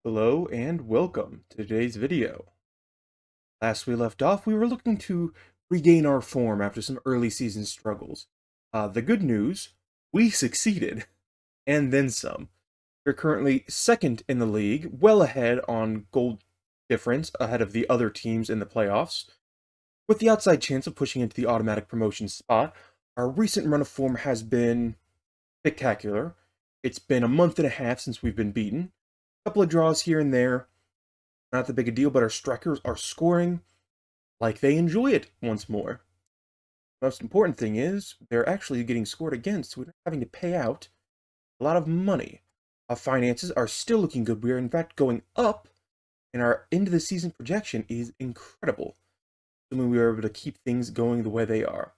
Hello and welcome to today's video. Last we left off, we were looking to regain our form after some early season struggles. The good news, we succeeded, and then some. We're currently second in the league, well ahead on goal difference, ahead of the other teams in the playoffs. With the outside chance of pushing into the automatic promotion spot, our recent run of form has been spectacular. It's been a month and a half since we've been beaten. A couple of draws here and there, not that big a deal, but our strikers are scoring like they enjoy it once more. Most important thing is, they're actually getting scored against, so we're not having to pay out a lot of money. Our finances are still looking good. We are, in fact, going up, and our end of the season projection is incredible. Assuming we are able to keep things going the way they are.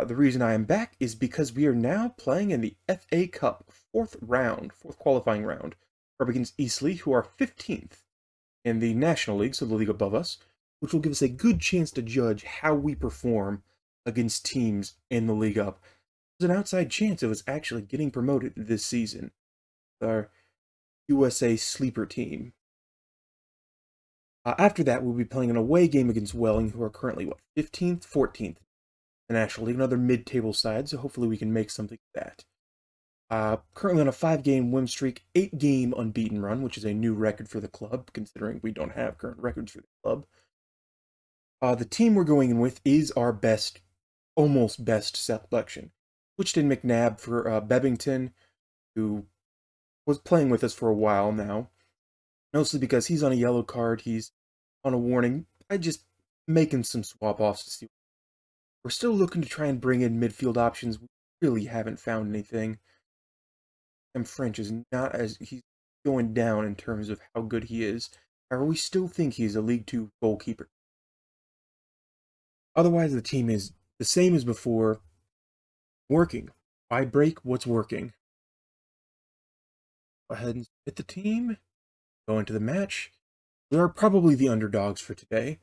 The reason I am back is because we are now playing in the FA Cup, fourth qualifying round. We're up against Eastleigh, who are 15th in the National League, so the league above us, which will give us a good chance to judge how we perform against teams in the league up. There's an outside chance of us actually getting promoted this season. Our USA sleeper team. After that, we'll be playing an away game against Welling, who are currently, 15th, 14th in the National League, another mid-table side, so hopefully we can make something of that. Currently on a 5-game win streak, 8-game unbeaten run, which is a new record for the club, considering we don't have current records for the club. The team we're going in with is our almost best selection. Switched in McNabb for Bebbington, who was playing with us for a while now. Mostly because he's on a yellow card, he's on a warning. I just making some swap-offs to see. We're still looking to try and bring in midfield options. We really haven't found anything. French is not he's going down in terms of how good he is. However, we still think he's a League 2 goalkeeper. Otherwise, the team is the same as before. Working. Why break what's working? Go ahead and hit the team. Go into the match. We are probably the underdogs for today.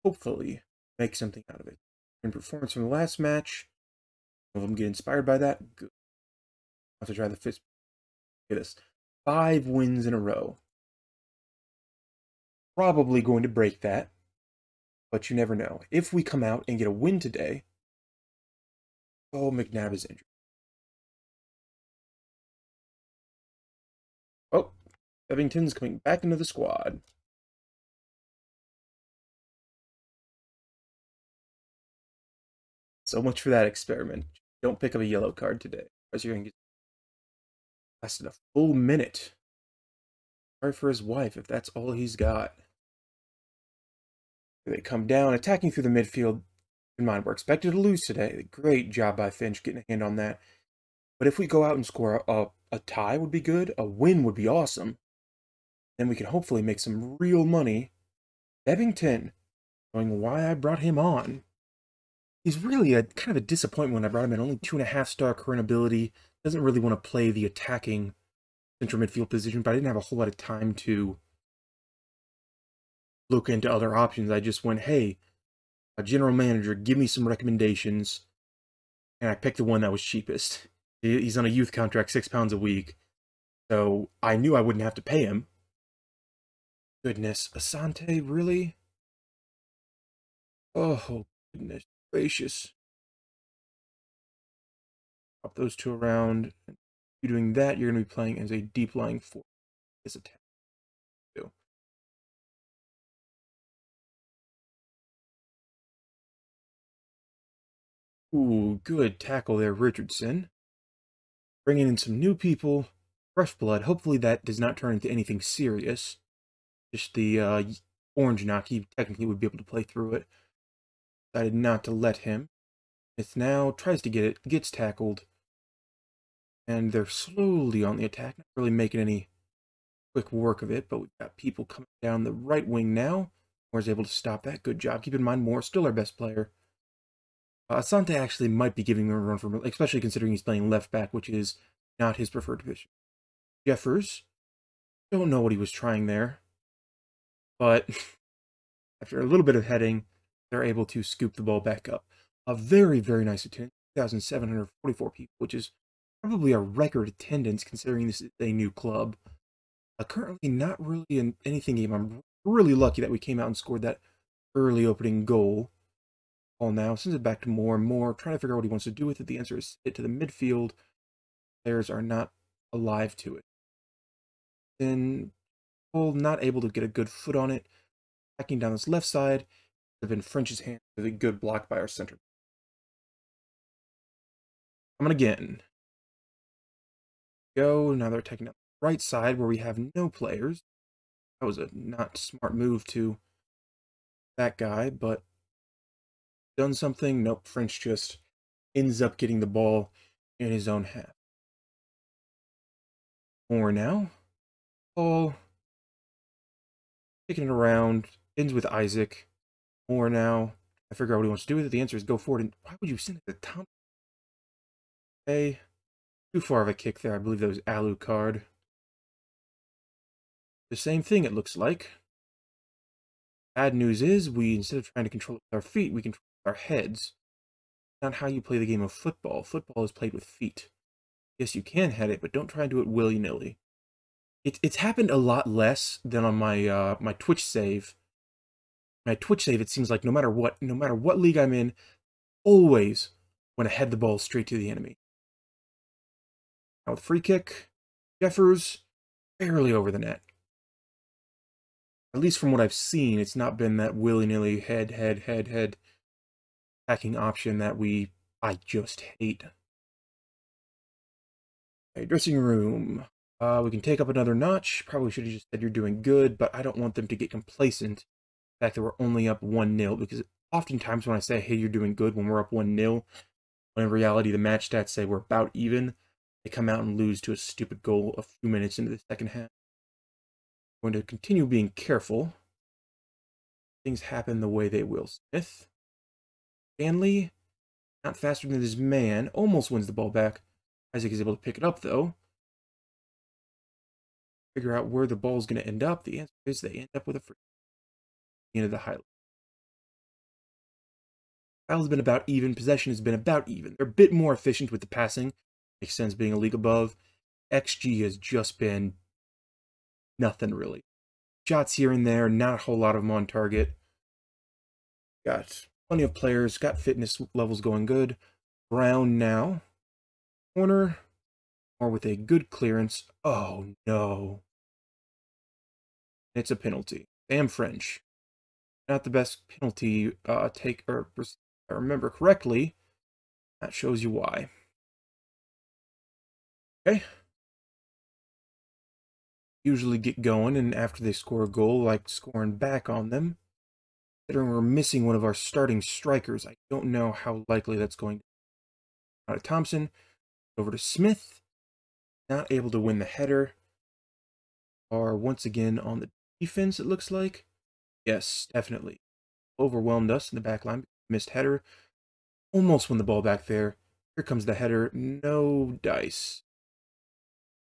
Hopefully, make something out of it. In performance from the last match, some of them get inspired by that. Good. I'll have to try the fist. Get us 5 wins in a row. Probably going to break that, but you never know. If we come out and get a win today, oh, McNabb is injured. Oh, Bevington's coming back into the squad. So much for that experiment. Don't pick up a yellow card today, otherwise you're going to get lasted a full minute. Sorry for his wife if that's all he's got. They come down, attacking through the midfield. In mind, we're expected to lose today. Great job by Finch getting a hand on that. But if we go out and score a tie would be good. A win would be awesome. Then we can hopefully make some real money. Bevington, knowing why I brought him on. He's really a kind of a disappointment when I brought him in. Only 2.5-star current ability. Doesn't really want to play the attacking central midfield position, but I didn't have a whole lot of time to look into other options. I just went, hey, a general manager, give me some recommendations. And I picked the one that was cheapest. He's on a youth contract, £6 a week. So I knew I wouldn't have to pay him. Goodness, Asante, really? Oh, goodness gracious. Pop those two around. If you're doing that, you're going to be playing as a deep lying forward. His attack. Ooh, good tackle there, Richardson. Bringing in some new people. Fresh blood. Hopefully that does not turn into anything serious. Just the orange knock. He technically would be able to play through it. Decided not to let him. It's now tries to get it, gets tackled. And they're slowly on the attack. Not really making any quick work of it, but we've got people coming down the right wing now. Moore's able to stop that. Good job. Keep in mind, Moore still our best player. Asante actually might be giving him a run for, especially considering he's playing left back, which is not his preferred position. Jeffers, don't know what he was trying there, but after a little bit of heading, they're able to scoop the ball back up. A very, very nice attendance, 2,744 people, which is probably a record attendance considering this is a new club. Currently not really in anything game. I'm really lucky that we came out and scored that early opening goal. Ball now sends it back to Moore. Moore trying to figure out what he wants to do with it. The answer is hit to the midfield. Players are not alive to it. Then Cole not able to get a good foot on it. Backing down this left side. Have been French's hand with a good block by our center. Coming again. Go. Now they're taking out the right side where we have no players. That was a not smart move to that guy, but done something. Nope. French just ends up getting the ball in his own half. More now. Ball. Kicking it around. Ends with Isaac. More now. I figure out what he wants to do with it. The answer is go forward. And why would you send it to Tom? Okay. Too far of a kick there. I believe that was Alucard. The same thing, it looks like. Bad news is, instead of trying to control it with our feet, we control it with our heads. Not how you play the game of football. Football is played with feet. Yes, you can head it, but don't try and do it willy-nilly. It's happened a lot less than on my my Twitch save. My Twitch save, it seems like no matter what league I'm in, always want to head the ball straight to the enemy. Now with free kick, Jeffers barely over the net. At least from what I've seen, it's not been that willy-nilly head attacking option that I just hate. Okay, dressing room. We can take up another notch. Probably should have just said you're doing good, but I don't want them to get complacent. The fact that we're only up 1-0, because oftentimes when I say, hey, you're doing good when we're up 1-0, when in reality the match stats say we're about even, they come out and lose to a stupid goal a few minutes into the second half. I'm going to continue being careful. Things happen the way they will. Smith. Stanley, not faster than his man, almost wins the ball back. Isaac is able to pick it up, though. Figure out where the ball is going to end up. The answer is they end up with a free. End of the highlight. Battle's been about even. Possession has been about even. They're a bit more efficient with the passing. Makes sense being a league above. XG has just been nothing, really. Shots here and there, not a whole lot of them on target. Got plenty of players, got fitness levels going good. Brown now. Corner. Or with a good clearance. Oh, no. It's a penalty. Damn French. Not the best penalty take, or if I remember correctly. That shows you why. Okay. Usually get going, and after they score a goal, like scoring back on them. Considering we're missing one of our starting strikers, I don't know how likely that's going to be. Out of Thompson, over to Smith. Not able to win the header. Are once again on the defense, it looks like. Yes, definitely. Overwhelmed us in the back line. Missed header. Almost won the ball back there. Here comes the header. No dice.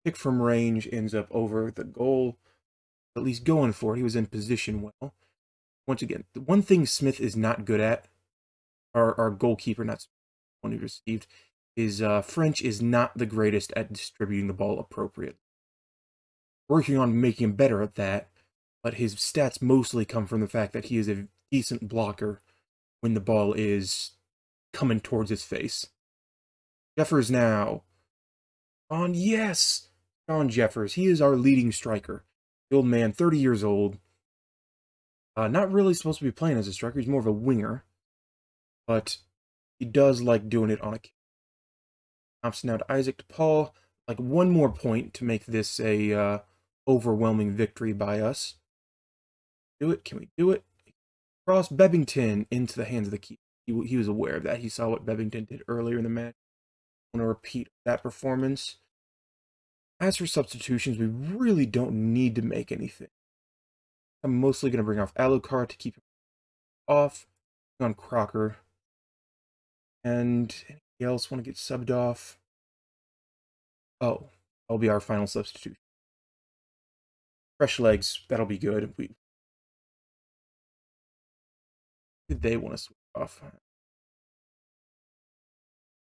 Kick from range ends up over the goal. At least going for it. He was in position well. Once again, the one thing Smith is not good at, our goalkeeper, not the one who received, is French is not the greatest at distributing the ball appropriately. Working on making him better at that, but his stats mostly come from the fact that he is a decent blocker when the ball is coming towards his face. Jeffers now. Yes! John Jeffers. He is our leading striker. The old man, 30 years old. Not really supposed to be playing as a striker. He's more of a winger. But he does like doing it on a kick. Thompson now to Isaac to Paul. Like one more point to make this a overwhelming victory by us. Do it? Can we do it? Cross Bebbington into the hands of the keeper. He was aware of that. He saw what Bebbington did earlier in the match. I want to repeat that performance. As for substitutions, we really don't need to make anything. I'm mostly going to bring off Alucard to keep him off. On Crocker. And anybody else want to get subbed off? Oh, that'll be our final substitution. Fresh legs, that'll be good. Did they want to switch off?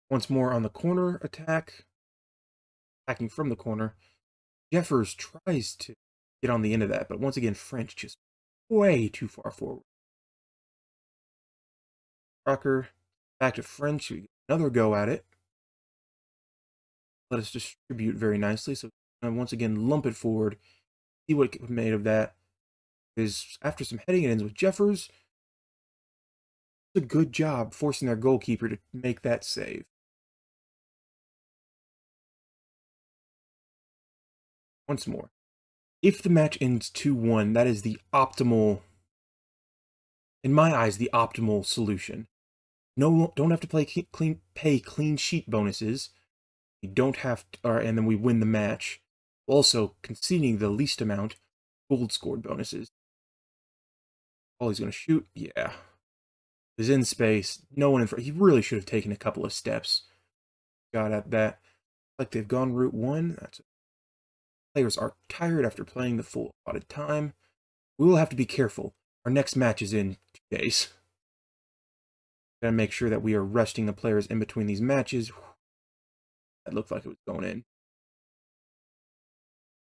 Once more on the corner attack. Attacking from the corner. Jeffers tries to get on the end of that. But once again, French just way too far forward. Rucker, back to French. We get another go at it. Let us distribute very nicely. So once again, lump it forward. See what it made of that. Is after some heading it ends with Jeffers. It's a good job forcing their goalkeeper to make that save. Once more. If the match ends 2-1, that is the optimal, in my eyes, the optimal solution. No, don't have to pay clean sheet bonuses. You don't have to, and then we win the match. Also, conceding the least amount, gold scored bonuses. Oh, he's going to shoot? Yeah. He's in space. No one in front. He really should have taken a couple of steps. Got at that. Like they've gone route 1. That's it. Players are tired after playing the full allotted time. We will have to be careful. Our next match is in 2 days. Gotta make sure that we are resting the players in between these matches. That looked like it was going in.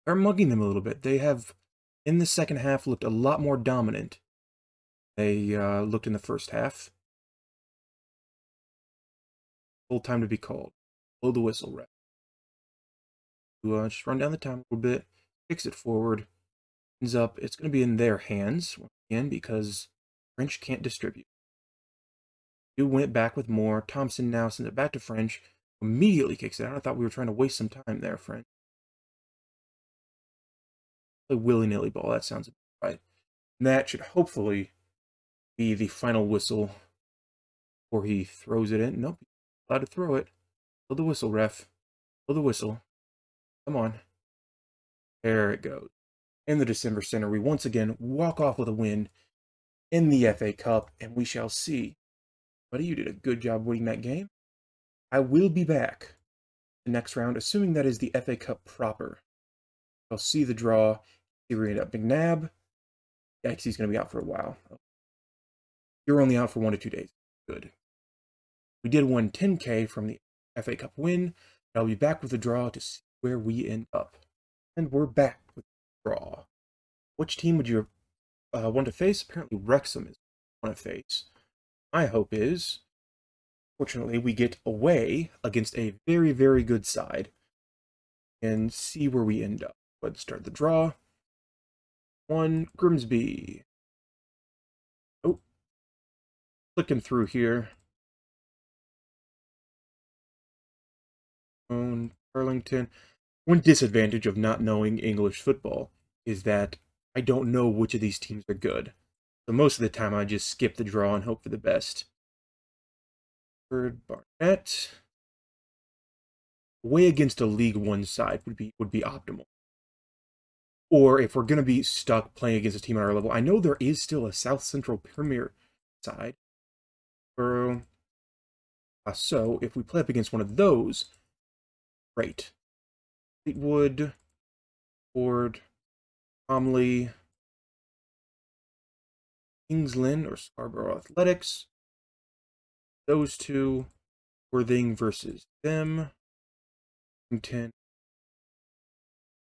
They're mugging them a little bit. They have, in the second half, looked a lot more dominant. They looked in the first half. Full time to be called. Blow the whistle, ref. Just run down the time a little bit. Kicks it forward. Ends up, it's going to be in their hands, once again, because French can't distribute. You went back with more. Thompson now sends it back to French. Immediately kicks it out. I thought we were trying to waste some time there, French. Play willy-nilly ball. That sounds right. And that should hopefully be the final whistle before he throws it in. Nope. Allowed to throw it. Blow the whistle, ref. Blow the whistle. Come on. There it goes. In the December Center, we once again walk off with a win in the FA Cup, and we shall see. Buddy, you did a good job winning that game. I will be back the next round, assuming that is the FA Cup proper. I'll see the draw. See where we end up. McNabb. Yikes, he's going to be out for a while. You're only out for 1 to 2 days. Good. We did win 10K from the FA Cup win. I'll be back with the draw to see where we end up. And we're back with the draw. Which team would you want to face? Apparently Wrexham is want to face. My hope is, fortunately, we get away against a very, very good side and see where we end up. Let's start the draw. 1, Grimsby. Oh, clicking through here. Burlington. One disadvantage of not knowing English football is that I don't know which of these teams are good. So most of the time I just skip the draw and hope for the best. Third, Barnett. Way against a League One side would be optimal. Or if we're going to be stuck playing against a team at our level, I know there is still a South Central Premier side. So if we play up against one of those, great. Fleetwood, Ford, Bromley, Kingsland or Scarborough Athletics. Those two. Worthing versus them.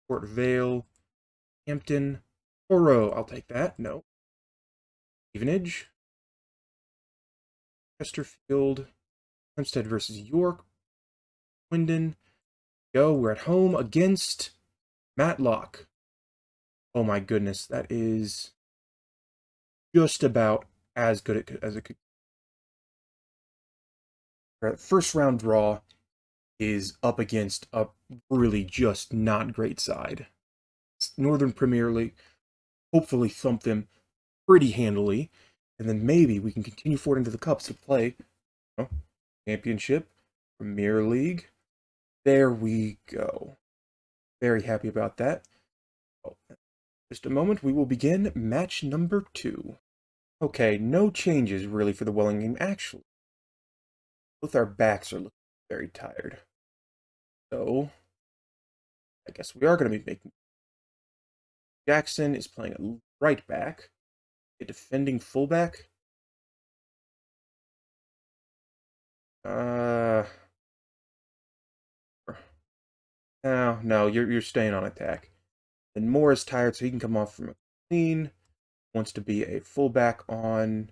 Port Vale, Hampton, Oro. I'll take that. No. Stevenage, Chesterfield, Hempstead versus York, Swindon. Go. We're at home against Matlock. Oh my goodness, that is just about as good as it could. Our first round draw is up against a really just not great side. Northern Premier League. Hopefully thump them pretty handily, and then maybe we can continue forward into the Cups to play Championship, Premier League. There we go. Very happy about that. Just a moment, we will begin match number 2. Okay, no changes really for the Welling game, actually. Both our backs are looking very tired. So, I guess we are going to be making... Jackson is playing a right back. A defending fullback. No, you're staying on attack. And Moore is tired, so he can come off from a clean. Wants to be a fullback on.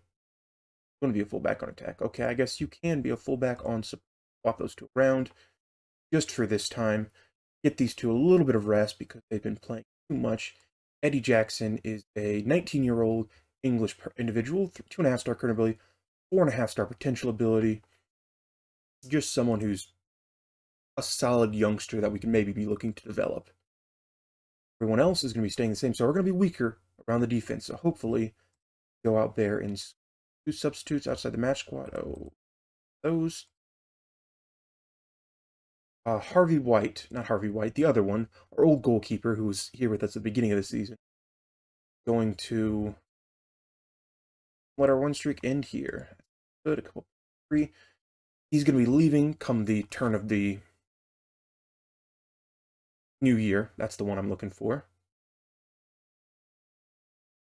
Going to be a fullback on attack. Okay, I guess you can be a fullback on. Swap those two around just for this time. Get these two a little bit of rest because they've been playing too much. Eddie Jackson is a 19-year-old English individual, 2.5 star current ability, 4.5 star potential ability. Just someone who's a solid youngster that we can maybe be looking to develop. Everyone else is going to be staying the same, so we're going to be weaker around the defense. So hopefully, go out there and do substitutes outside the match squad. Oh, those. Harvey White, not Harvey White, the other one, our old goalkeeper who was here with us at the beginning of the season, going to let our win streak end here. Good, a couple, 3. He's going to be leaving come the turn of the new year. That's the one I'm looking for.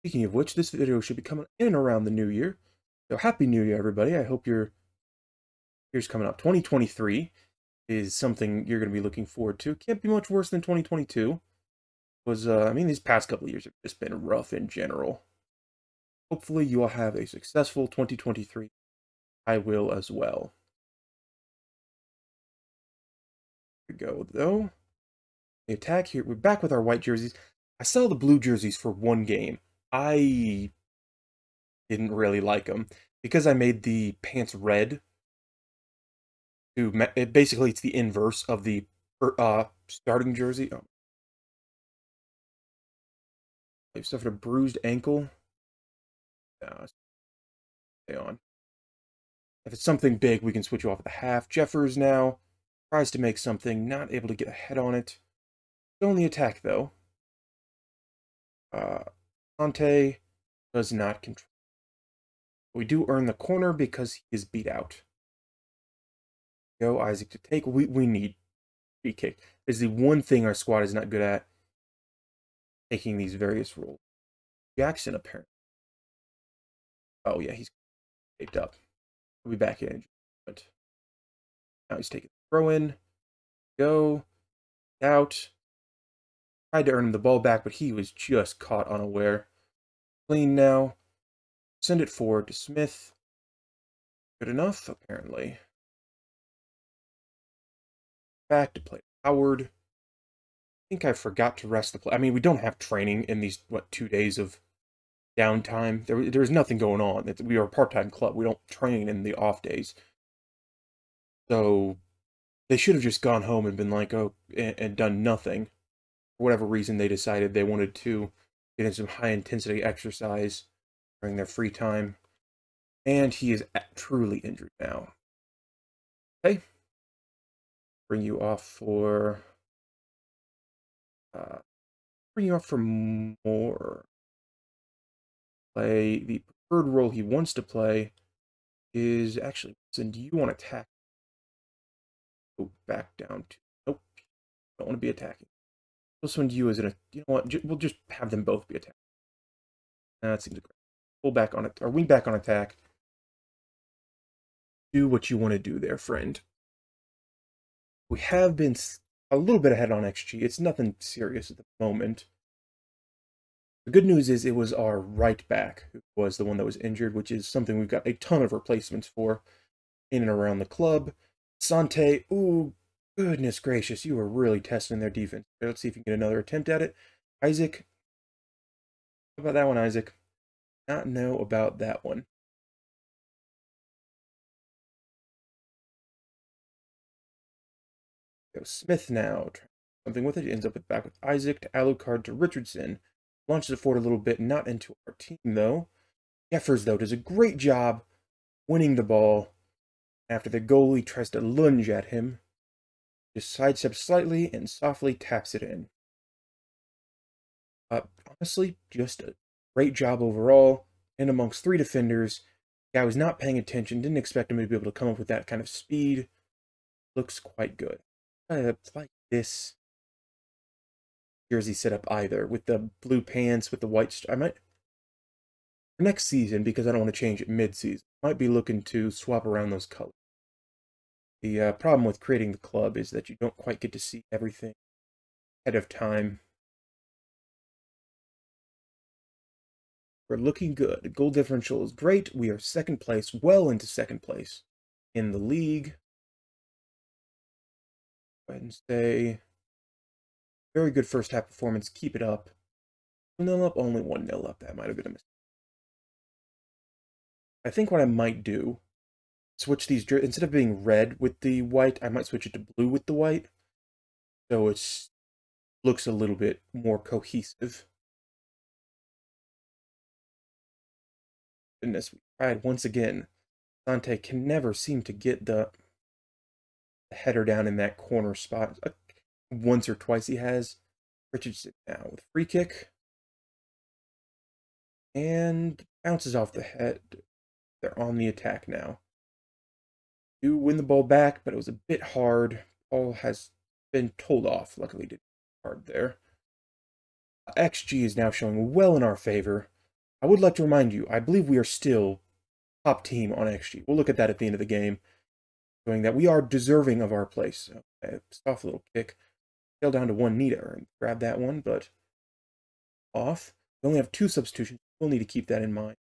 Speaking of which, this video should be coming in around the new year. So happy new year, everybody. I hope your year's coming up. 2023 is something you're going to be looking forward to. Can't be much worse than 2022. I mean, these past couple of years have just been rough in general. Hopefully you will have a successful 2023. I will as well. Here we go, though. The attack here. We're back with our white jerseys. I saw the blue jerseys for one game. I didn't really like them because I made the pants red. Basically, it's the inverse of the starting jersey. Oh. They've suffered a bruised ankle. Stay on. If it's something big, we can switch you off at the half. Jeffers now tries to make something, not able to get a head on it. Still in the attack, though. Conte does not control. We do earn the corner because he is beat out. Go, Isaac to take. We need free kick. It's the one thing our squad is not good at. Taking these various roles. Jackson, apparently. Oh, yeah, he's taped up. We'll be back in. But now he's taking the throw in. Go. Out. Tried to earn him the ball back, but he was just caught unaware. Clean now. Send it forward to Smith. Good enough, apparently. Back to play Howard. I think I forgot to rest the play. I mean, we don't have training in these, 2 days of downtime. There's nothing going on. We are a part-time club. We don't train in the off days. So they should have just gone home and been like, oh, and done nothing. For whatever reason, they decided they wanted to get in some high-intensity exercise during their free time. And he is truly injured now. Okay. Bring you off for more. Play the preferred role he wants to play is actually send you on attack. Go back down to nope. Don't want to be attacking. We'll send you as you know what? We'll just have them both be attacking. That seems great. Pull back on it or wing back on attack. Do what you want to do there, friend. We have been a little bit ahead on XG. It's nothing serious at the moment. The good news is it was our right back who was the one that was injured, which is something we've got a ton of replacements for in and around the club. Sante, ooh, goodness gracious, you were really testing their defense. Let's see if you can get another attempt at it. Isaac, how about that one, Isaac? Not know about that one. Go Smith now. Something with it. He ends up back with Isaac to Alucard to Richardson. Launches it forward a little bit, not into our team though. Jeffers though does a great job winning the ball after the goalie tries to lunge at him. Just sidesteps slightly and softly taps it in. Honestly, just a great job overall. And amongst 3 defenders, guy was not paying attention, didn't expect him to be able to come up with that kind of speed. Looks quite good. I like this jersey setup either, with the blue pants, with the white. I might next season, because I don't want to change it mid-season, might be looking to swap around those colors. The problem with creating the club is that you don't quite get to see everything ahead of time. We're looking good. Goal differential is great. We are second place, well into second place in the league. Go ahead and say, very good first half performance. Keep it up. 2-0 up, only 1-0 up. That might have been a mistake. I think what I might do, switch these, instead of being red with the white, I might switch it to blue with the white. So it looks a little bit more cohesive. Goodness, we tried once again. Dante can never seem to get the header down in that corner spot. Once or twice he has. Richardson now with free kick. And bounces off the head. They're on the attack now. Do win the ball back, but it was a bit hard. Ball has been told off. Luckily, did hard there. XG is now showing well in our favor. I would like to remind you, I believe we are still top team on XG. We'll look at that at the end of the game, showing that we are deserving of our place. Okay, soft little kick. Tail down to 1 meter and grab that one, but off. We only have 2 substitutions. We'll need to keep that in mind.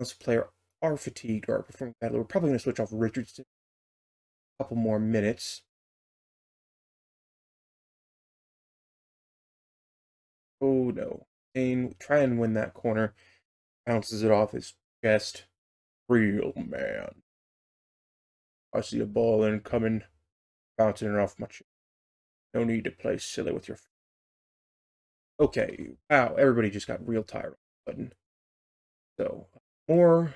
Unless a player are fatigued or are performing badly, we're probably going to switch off Richardson. A couple more minutes. Oh no. Kane, try and win that corner. Bounces it off his chest. Real man. I see a ball incoming. Bouncing it off my chest. No need to play silly with your... Okay. Wow, everybody just got real tired. Button. So, more.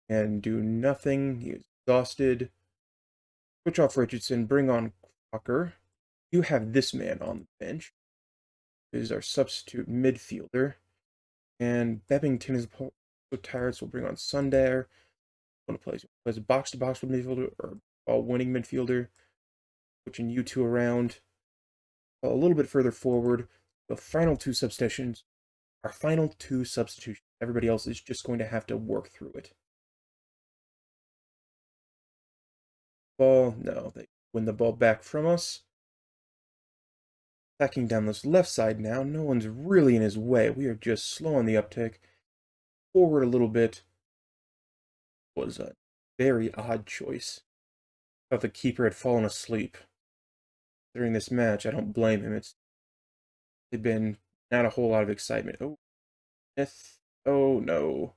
And do nothing. He is exhausted. Switch off Richardson. Bring on Crocker. You have this man on the bench. This is our substitute midfielder. And Bebbington is so tired, so we'll bring on Sunday. Plays a box-to-box midfielder or ball-winning midfielder. Switching you two around. A little bit further forward. The final 2 substitutions. Our final 2 substitutions. Everybody else is just going to have to work through it. Ball, no, they win the ball back from us. Attacking down this left side now. No one's really in his way. We are just slow on the uptick. Forward a little bit. Was a very odd choice. I thought the keeper had fallen asleep during this match. I don't blame him. It's been not a whole lot of excitement. Oh, Smith. Oh no.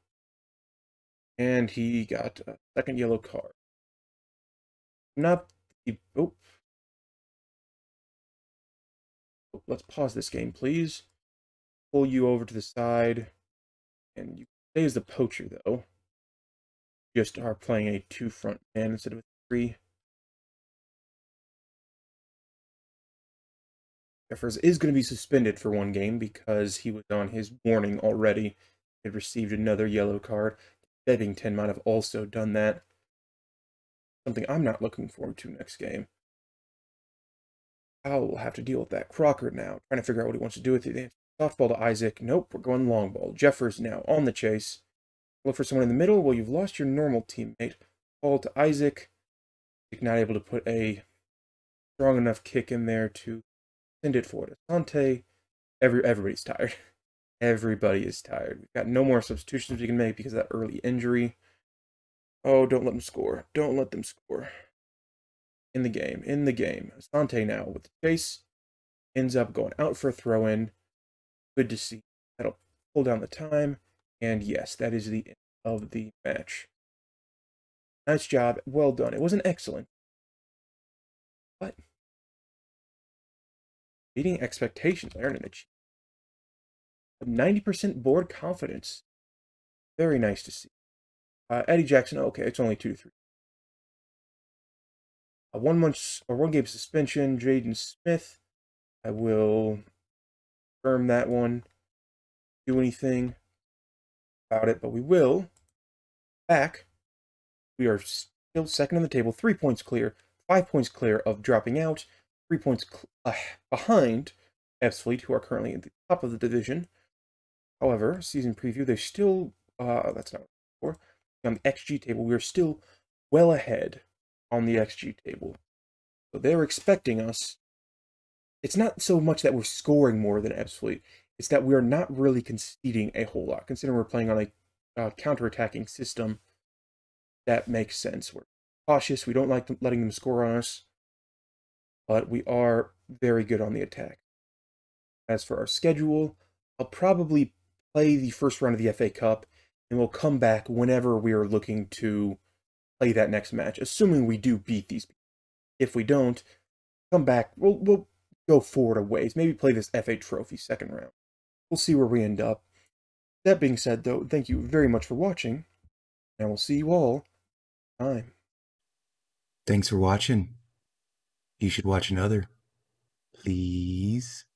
And he got a second yellow card. Not the... Oh. Let's pause this game, please. Pull you over to the side. And you stay as the poacher, though. Just are playing a 2 front man instead of a 3. Jeffers is going to be suspended for 1 game because he was on his warning already. He had received another yellow card. Bebbington might have also done that. Something I'm not looking forward to next game. Powell will have to deal with that. Crocker now, trying to figure out what he wants to do with it. Softball to Isaac. Nope, we're going long ball. Jeffers now on the chase. Look for someone in the middle. Well, you've lost your normal teammate. Ball to Isaac. Not able to put a strong enough kick in there to send it forward. Asante. Everybody's tired. Everybody is tired. We've got no more substitutions we can make because of that early injury. Oh, don't let them score. Don't let them score. In the game. In the game. Asante now with the chase. Ends up going out for a throw-in. Good to see. That'll pull down the time. And yes, that is the end of the match. Nice job. Well done. It wasn't excellent. But meeting expectations. I earned an achievement. 90% board confidence. Very nice to see. Eddie Jackson. Okay, it's only 2 to 3. 1 game suspension. Jaden Smith. I will confirm that one. Do anything about it, but we will. Back. We are still second in the table. 3 points clear. 5 points clear of dropping out. 3 points behind Fleet, who are currently at the top of the division. However, season preview, they're still, that's not what on the XG table, we are still well ahead on the XG table. So they're expecting us. It's not so much that we're scoring more than Fleet. is that we are not really conceding a whole lot, considering we're playing on a counter-attacking system. That makes sense. We're cautious. We don't like letting them score on us, but we are very good on the attack. As for our schedule, I'll probably play the first round of the FA Cup, and we'll come back whenever we are looking to play that next match, assuming we do beat these people. If we don't, come back. We'll go forward a ways. Maybe play this FA Trophy second round. We'll see where we end up. That being said, though, thank you very much for watching, and we'll see you all next time. Thanks for watching. You should watch another. Please.